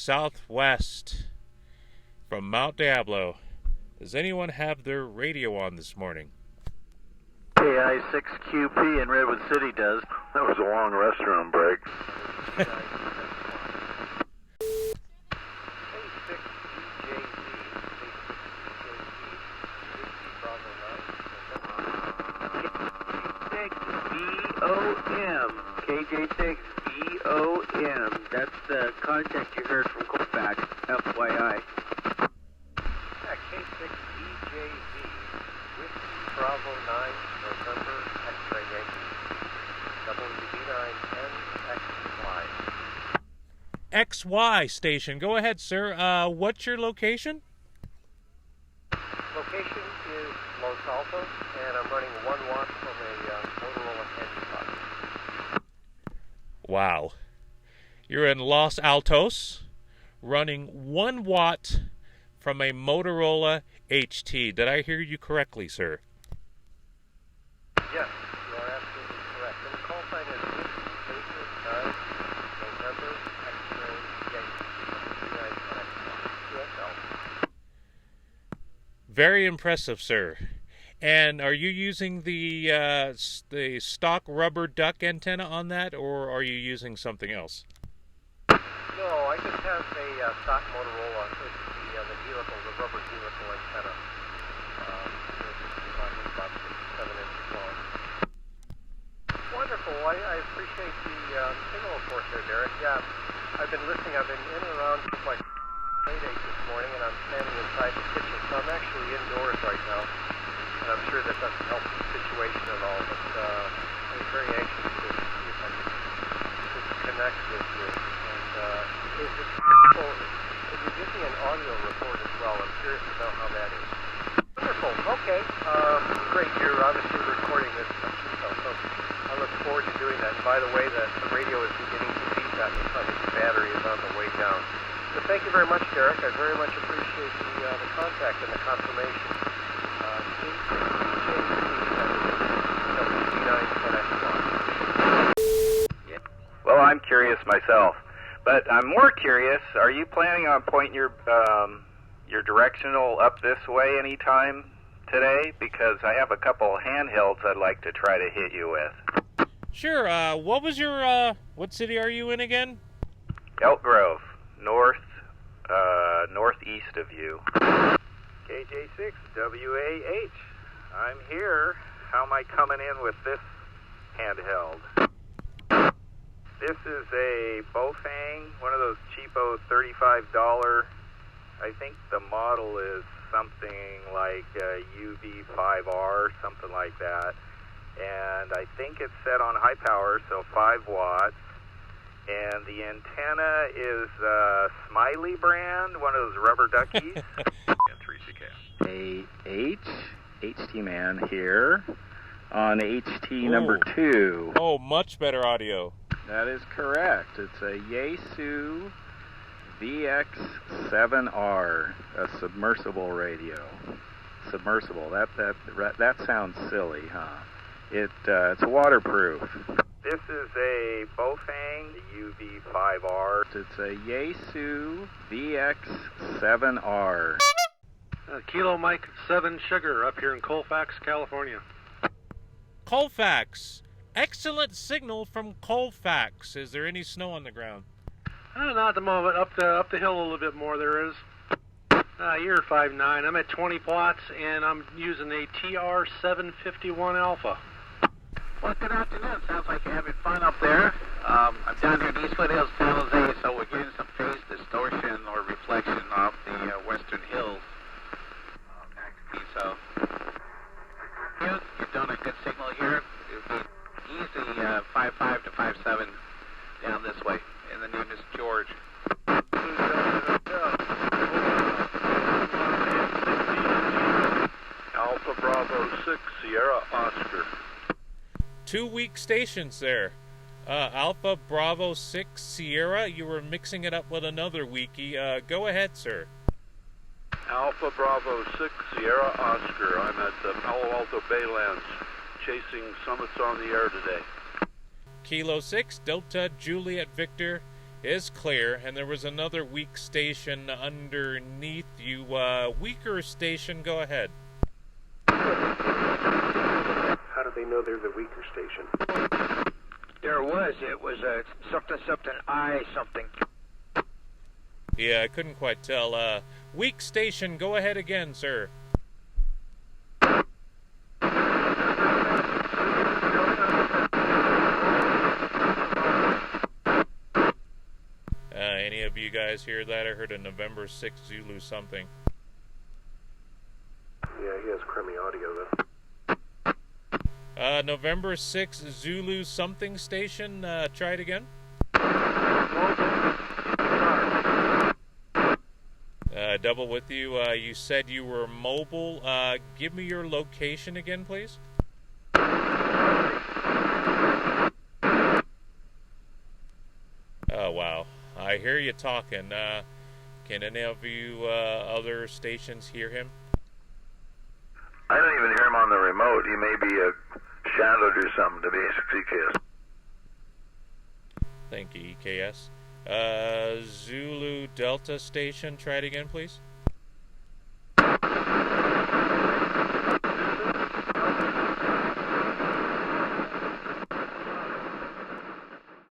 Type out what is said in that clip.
southwest from Mt Diablo. Does anyone have their radio on this morning? KI6QP in Redwood City does. That was a long restroom break. KJ6BOM. That's the contact you heard from Colfax, FYI. K6EJV, Whiskey Bravo 9, November, X-ray Yankee, WB9NXY. XY station. Go ahead, sir. What's your location? Location is Los Altos, and I'm running 1 watt from a Motorola Edge. Wow. You're in Los Altos, running 1 watt from a Motorola HT. Did I hear you correctly, sir? Yes, you are absolutely correct. And the call sign is Whiskey Baker 9, November, X-ray Yankee, WB9NXY. Very impressive, sir. And are you using the stock rubber duck antenna on that, or are you using something else? No, I just have a stock Motorola. It's the helical, the rubber helical antenna. It's about 7 inches long. Wonderful. I appreciate the signal report there, Derek. Yeah, I've been listening. I've been in and around my playdate this morning, and I'm standing inside the kitchen, so I'm actually indoors right now. And I'm sure that doesn't help the situation at all, but I'm very anxious to see if I can connect with you. And is it possible, if you give me an audio report as well, I'm curious to know how that is. Wonderful. Okay. Great. You're obviously recording this stuff, so I look forward to doing that. And by the way, the radio is beginning to beep that means the battery is on the way down. So thank you very much, Derek. I very much appreciate the contact and the confirmation. Well, I'm curious myself, but I'm more curious, are you planning on pointing your directional up this way anytime today? Because I have a couple handhelds I'd like to try to hit you with. Sure. What was your, what city are you in again? Elk Grove, northeast of you. KJ6WAH, I'm here. How am I coming in with this handheld? This is a BAOFENG, one of those cheapo $35. I think the model is something like UV5R, something like that. And I think it's set on high power, so 5 watts. And the antenna is Smiley brand, one of those rubber duckies. HT man here on HT number 2. Oh, much better audio. That is correct. It's a YAESU VX7R, a submersible radio. Submersible. That sounds silly, huh? It's waterproof. This is a BAOFENG UV5R. It's a YAESU VX7R. Kilo Mike 7 Sugar up here in Colfax, California. Colfax. Excellent signal from Colfax. Is there any snow on the ground? Not at the moment. Up the hill a little bit more there is. You're 5'9". I'm at 20 watts, and I'm using a TR751 Alpha. Well, good afternoon. Sounds like you're having fun up there. I'm down here in East Foothills, San Jose, so we're getting some phase distortion or reflection off the western hills. So, you're doing a good signal here. It would be easy 5.5 to 5.7 down this way. And the name is George. Alpha Bravo 6 Sierra Oscar. 2 weak stations there. Alpha Bravo 6 Sierra. You were mixing it up with another weakie. Go ahead, sir. Alpha Bravo 6 Sierra Oscar. I'm at the Palo Alto Baylands chasing summits on the air today. Kilo 6 Delta Juliet Victor is clear, and there was another weak station underneath you. Weaker station, go ahead. How do they know they're the weaker station? It was a something I something. Yeah, I couldn't quite tell. Weak station, go ahead again, sir. Any of you guys hear that? I heard a November 6 Zulu something. Yeah, he has crummy audio, though. November 6 Zulu something station, try it again. Double with you. You said you were mobile. Give me your location again, please. Oh, wow. I hear you talking. Can any of you other stations hear him? I don't even hear him on the remote. He may be shadowed or something to basic EKS. Thank you, EKS. Zulu Delta station, try it again, please.